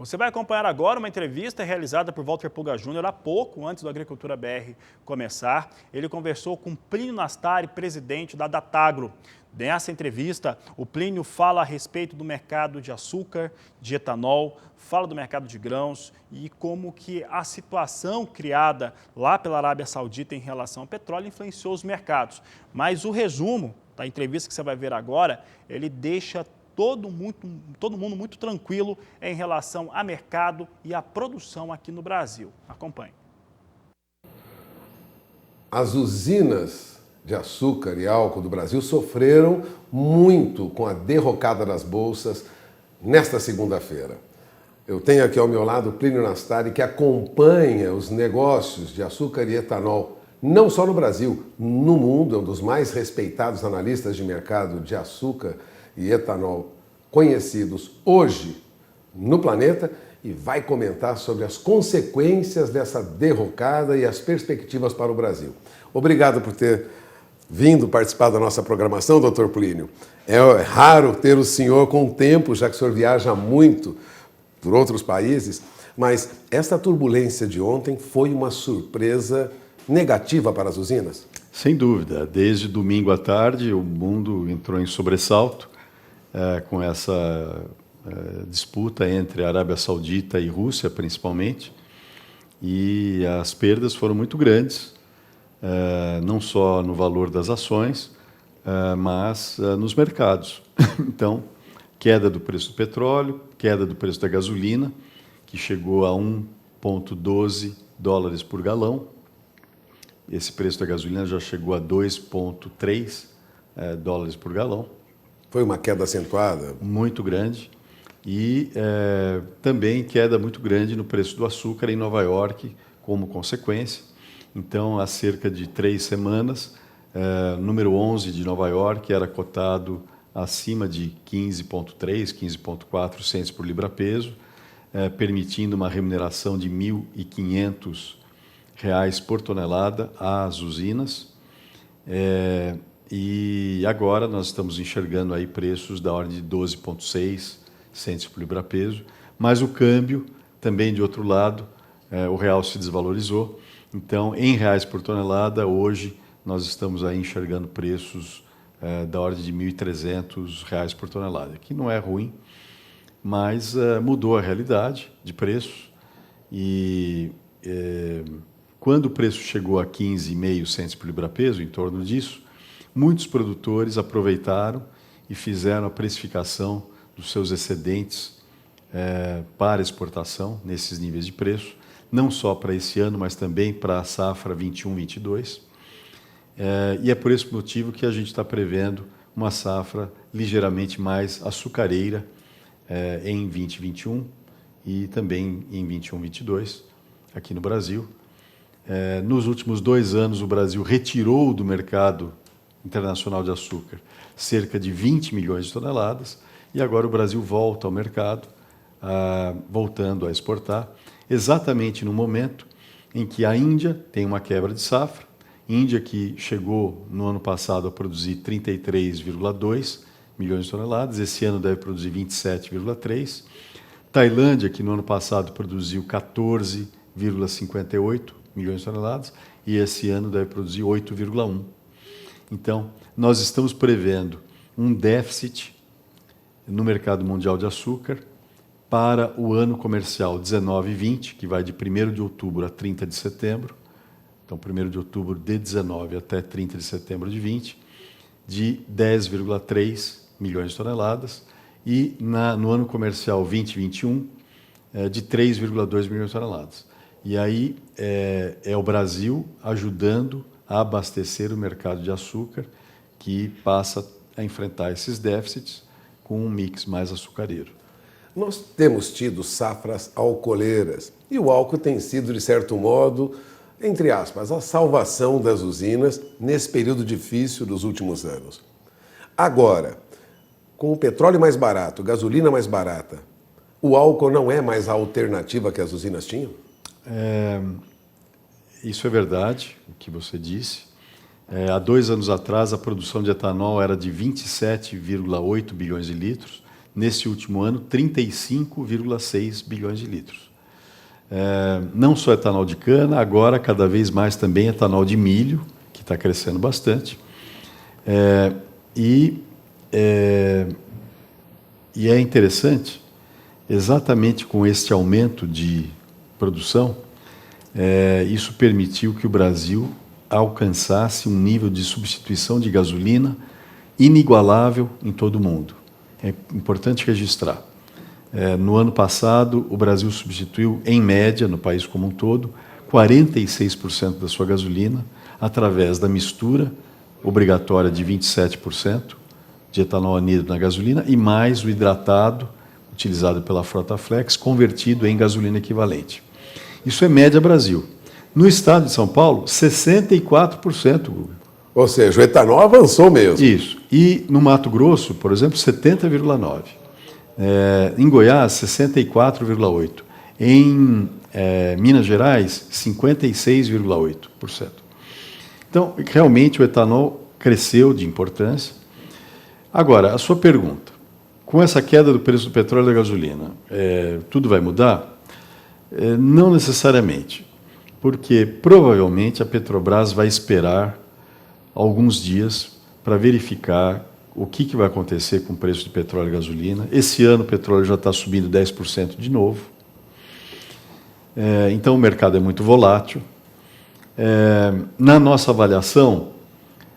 Você vai acompanhar agora uma entrevista realizada por Walter Pulga Júnior há pouco antes do Agricultura BR começar. Ele conversou com Plínio Nastari, presidente da Datagro. Nessa entrevista, o Plínio fala a respeito do mercado de açúcar, de etanol, fala do mercado de grãos e como que a situação criada lá pela Arábia Saudita em relação ao petróleo influenciou os mercados. Mas o resumo da entrevista que você vai ver agora, ele deixa todo mundo muito tranquilo em relação a mercado e a produção aqui no Brasil. Acompanhe. As usinas de açúcar e álcool do Brasil sofreram muito com a derrocada das bolsas nesta segunda-feira. Eu tenho aqui ao meu lado o Plínio Nastari, que acompanha os negócios de açúcar e etanol, não só no Brasil, no mundo, é um dos mais respeitados analistas de mercado de açúcar e etanol conhecidos hoje no planeta, e vai comentar sobre as consequências dessa derrocada e as perspectivas para o Brasil. Obrigado por ter vindo participar da nossa programação, Dr. Plínio. É raro ter o senhor com tempo, já que o senhor viaja muito por outros países, mas essa turbulência de ontem foi uma surpresa negativa para as usinas? Sem dúvida. Desde domingo à tarde, o mundo entrou em sobressalto com essa disputa entre a Arábia Saudita e Rússia, principalmente, e as perdas foram muito grandes, não só no valor das ações, mas nos mercados. Então, queda do preço do petróleo, queda do preço da gasolina, que chegou a 1,12 dólares por galão. Esse preço da gasolina já chegou a 2,3 dólares por galão. Foi uma queda acentuada? Muito grande. E também queda muito grande no preço do açúcar em Nova York, como consequência. Então, há cerca de 3 semanas, número 11 de Nova York era cotado acima de 15,3, 15,4 centes por libra-peso, permitindo uma remuneração de R$ 1.500 por tonelada às usinas. E agora nós estamos enxergando aí preços da ordem de 12,6 centes por libra-peso, mas o câmbio também, de outro lado, o real se desvalorizou. Então, em reais por tonelada, hoje nós estamos aí enxergando preços da ordem de R$ 1.300 por tonelada, que não é ruim, mas mudou a realidade de preços. E quando o preço chegou a 15,5 centes por libra-peso, em torno disso, muitos produtores aproveitaram e fizeram a precificação dos seus excedentes para exportação nesses níveis de preço, não só para esse ano, mas também para a safra 21-22. E é por esse motivo que a gente está prevendo uma safra ligeiramente mais açucareira em 2021 e também em 21-22, aqui no Brasil. Nos últimos 2 anos, o Brasil retirou do mercado internacional de açúcar cerca de 20 milhões de toneladas, e agora o Brasil volta ao mercado, voltando a exportar, exatamente no momento em que a Índia tem uma quebra de safra. Índia que chegou no ano passado a produzir 33,2 milhões de toneladas, esse ano deve produzir 27,3. Tailândia, que no ano passado produziu 14,58 milhões de toneladas, e esse ano deve produzir 8,1. Então, nós estamos prevendo um déficit no mercado mundial de açúcar para o ano comercial 19-20, que vai de 1º de outubro a 30 de setembro, então 1º de outubro de 19 até 30 de setembro de 20, de 10,3 milhões de toneladas, e no ano comercial 20-21, de 3,2 milhões de toneladas. E aí é o Brasil ajudando a abastecer o mercado de açúcar, que passa a enfrentar esses déficits com um mix mais açucareiro. Nós temos tido safras alcooleiras e o álcool tem sido, de certo modo, entre aspas, a salvação das usinas nesse período difícil dos últimos anos. Agora, com o petróleo mais barato, gasolina mais barata, o álcool não é mais a alternativa que as usinas tinham? Isso é verdade, o que você disse. Há 2 anos atrás, a produção de etanol era de 27,8 bilhões de litros. nesse último ano, 35,6 bilhões de litros. Não só etanol de cana, agora cada vez mais também etanol de milho, que está crescendo bastante. E é interessante, exatamente com este aumento de produção, isso permitiu que o Brasil alcançasse um nível de substituição de gasolina inigualável em todo o mundo. É importante registrar. No ano passado, o Brasil substituiu, em média, no país como um todo, 46% da sua gasolina através da mistura obrigatória de 27% de etanol anidro na gasolina e mais o hidratado, utilizado pela Frota Flex, convertido em gasolina equivalente. Isso é média Brasil. No estado de São Paulo, 64%, Guga. Ou seja, o etanol avançou mesmo. Isso. E no Mato Grosso, por exemplo, 70,9%. Em Goiás, 64,8%. Em Minas Gerais, 56,8%. Então, realmente o etanol cresceu de importância. Agora, a sua pergunta. Com essa queda do preço do petróleo e da gasolina, tudo vai mudar? Não necessariamente. Porque provavelmente a Petrobras vai esperar alguns dias para verificar o que vai acontecer com o preço de petróleo e gasolina. Esse ano o petróleo já está subindo 10% de novo. Então o mercado é muito volátil. Na nossa avaliação,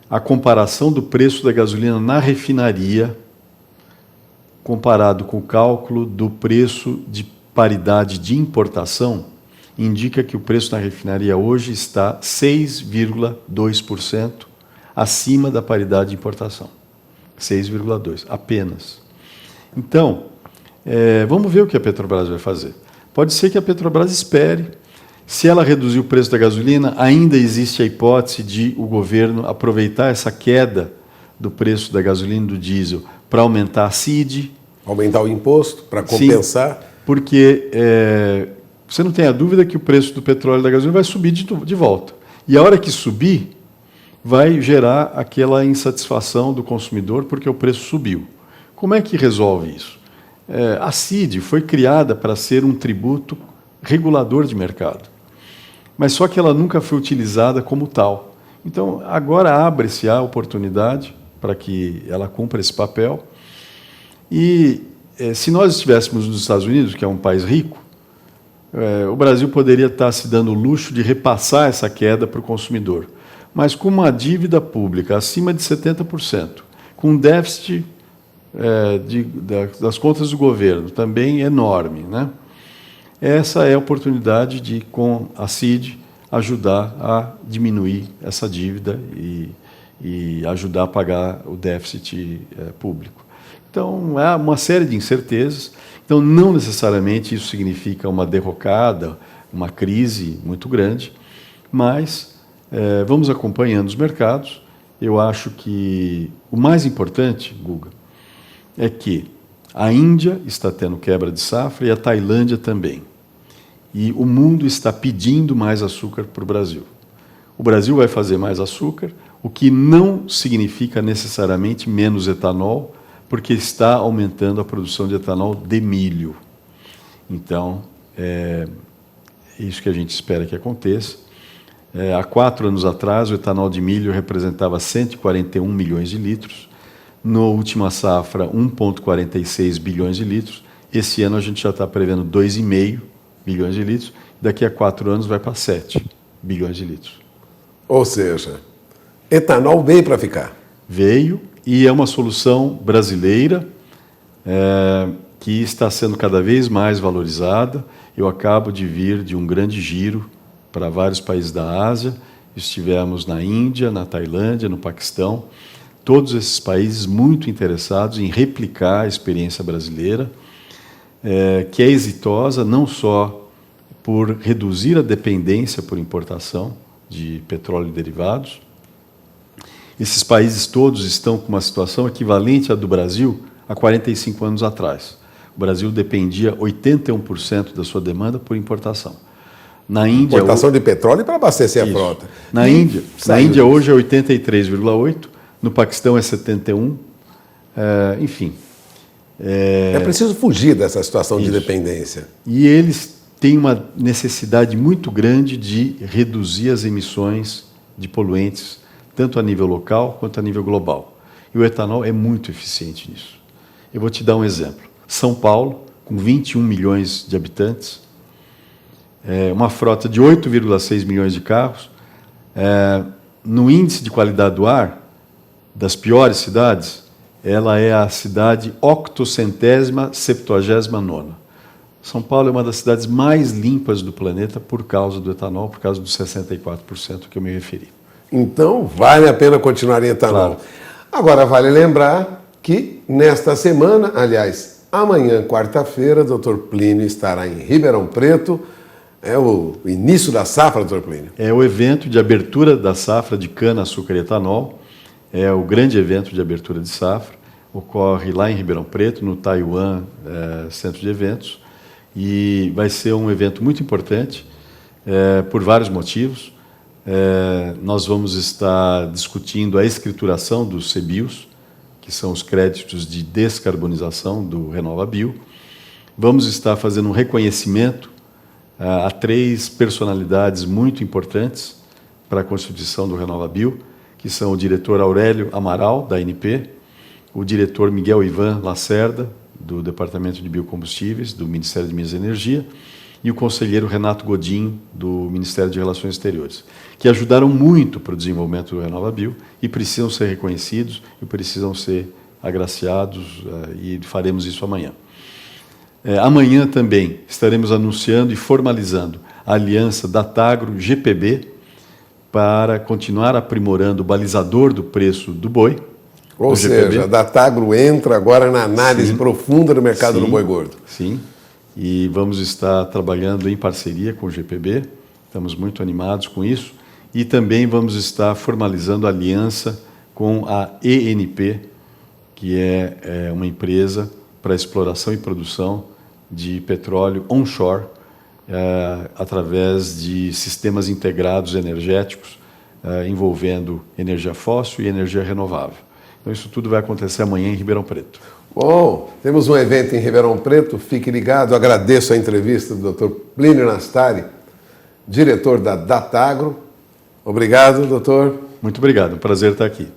a comparação do preço da gasolina na refinaria, comparado com o cálculo do preço de paridade de importação, indica que o preço na refinaria hoje está 6,2% acima da paridade de importação. 6,2%, apenas. Então, vamos ver o que a Petrobras vai fazer. Pode ser que a Petrobras espere. Se ela reduzir o preço da gasolina, ainda existe a hipótese de o governo aproveitar essa queda do preço da gasolina e do diesel para aumentar a CID. Aumentar o imposto para compensar. Sim, porque você não tem a dúvida que o preço do petróleo e da gasolina vai subir de volta. E a hora que subir, vai gerar aquela insatisfação do consumidor porque o preço subiu. Como é que resolve isso? A CID foi criada para ser um tributo regulador de mercado, mas só que ela nunca foi utilizada como tal. Então, agora abre-se a oportunidade para que ela cumpra esse papel. E se nós estivéssemos nos Estados Unidos, que é um país rico, o Brasil poderia estar se dando o luxo de repassar essa queda para o consumidor. Mas com uma dívida pública acima de 70%, com um déficit das contas do governo também enorme, né? Essa é a oportunidade de, com a CID, ajudar a diminuir essa dívida e ajudar a pagar o déficit público. Então, há uma série de incertezas. Então, não necessariamente isso significa uma derrocada, uma crise muito grande, mas vamos acompanhando os mercados. Eu acho que o mais importante, Guga, é que a Índia está tendo quebra de safra e a Tailândia também. E o mundo está pedindo mais açúcar para o Brasil. O Brasil vai fazer mais açúcar, o que não significa necessariamente menos etanol, porque está aumentando a produção de etanol de milho. Então, é isso que a gente espera que aconteça. Há 4 anos atrás, o etanol de milho representava 141 milhões de litros. Na última safra, 1,46 bilhões de litros. Esse ano a gente já está prevendo 2,5 bilhões de litros. Daqui a 4 anos vai para 7 bilhões de litros. Ou seja, etanol veio para ficar. Veio e é uma solução brasileira que está sendo cada vez mais valorizada. Eu acabo de vir de um grande giro para vários países da Ásia. Estivemos na Índia, na Tailândia, no Paquistão. Todos esses países muito interessados em replicar a experiência brasileira, que é exitosa não só por reduzir a dependência por importação de petróleo e derivados. Esses países todos estão com uma situação equivalente à do Brasil há 45 anos atrás. O Brasil dependia 81% da sua demanda por importação. Na Índia, importação de petróleo para abastecer a frota. Na Índia hoje é 83,8%, no Paquistão é 71%, enfim. É preciso fugir dessa situação de dependência. E eles têm uma necessidade muito grande de reduzir as emissões de poluentes, tanto a nível local quanto a nível global. E o etanol é muito eficiente nisso. Eu vou te dar um exemplo. São Paulo, com 21 milhões de habitantes, uma frota de 8,6 milhões de carros, no índice de qualidade do ar, das piores cidades, ela é a cidade 879ª. São Paulo é uma das cidades mais limpas do planeta por causa do etanol, por causa dos 64% que eu me referi. Então, vale a pena continuar em etanol. Claro. Agora, vale lembrar que nesta semana, aliás, amanhã, quarta-feira, o Dr. Plínio estará em Ribeirão Preto. É o início da safra, Dr. Plínio. É o evento de abertura da safra de cana, açúcar e etanol. É o grande evento de abertura de safra. Ocorre lá em Ribeirão Preto, no Taiwan Centro de Eventos. E vai ser um evento muito importante por vários motivos. Nós vamos estar discutindo a escrituração dos CBIOs, que são os créditos de descarbonização do RenovaBio. Vamos estar fazendo um reconhecimento a 3 personalidades muito importantes para a constituição do RenovaBio, que são o diretor Aurélio Amaral, da ANP, o diretor Miguel Ivan Lacerda, do Departamento de Biocombustíveis, do Ministério de Minas e Energia, e o conselheiro Renato Godinho, do Ministério de Relações Exteriores, que ajudaram muito para o desenvolvimento do RenovaBio e precisam ser reconhecidos e precisam ser agraciados, e faremos isso amanhã. Amanhã também estaremos anunciando e formalizando a aliança Datagro-GPB para continuar aprimorando o balizador do preço do boi. Ou seja, a Datagro entra agora na análise profunda do mercado do boi gordo. Sim, e vamos estar trabalhando em parceria com o GPB, estamos muito animados com isso, e também vamos estar formalizando aliança com a ENP, que é uma empresa para exploração e produção de petróleo onshore, através de sistemas integrados energéticos, envolvendo energia fóssil e energia renovável. Então, isso tudo vai acontecer amanhã em Ribeirão Preto. Bom, temos um evento em Ribeirão Preto, fique ligado. Agradeço a entrevista do Dr. Plínio Nastari, diretor da Datagro. Obrigado, doutor. Muito obrigado, um prazer estar aqui.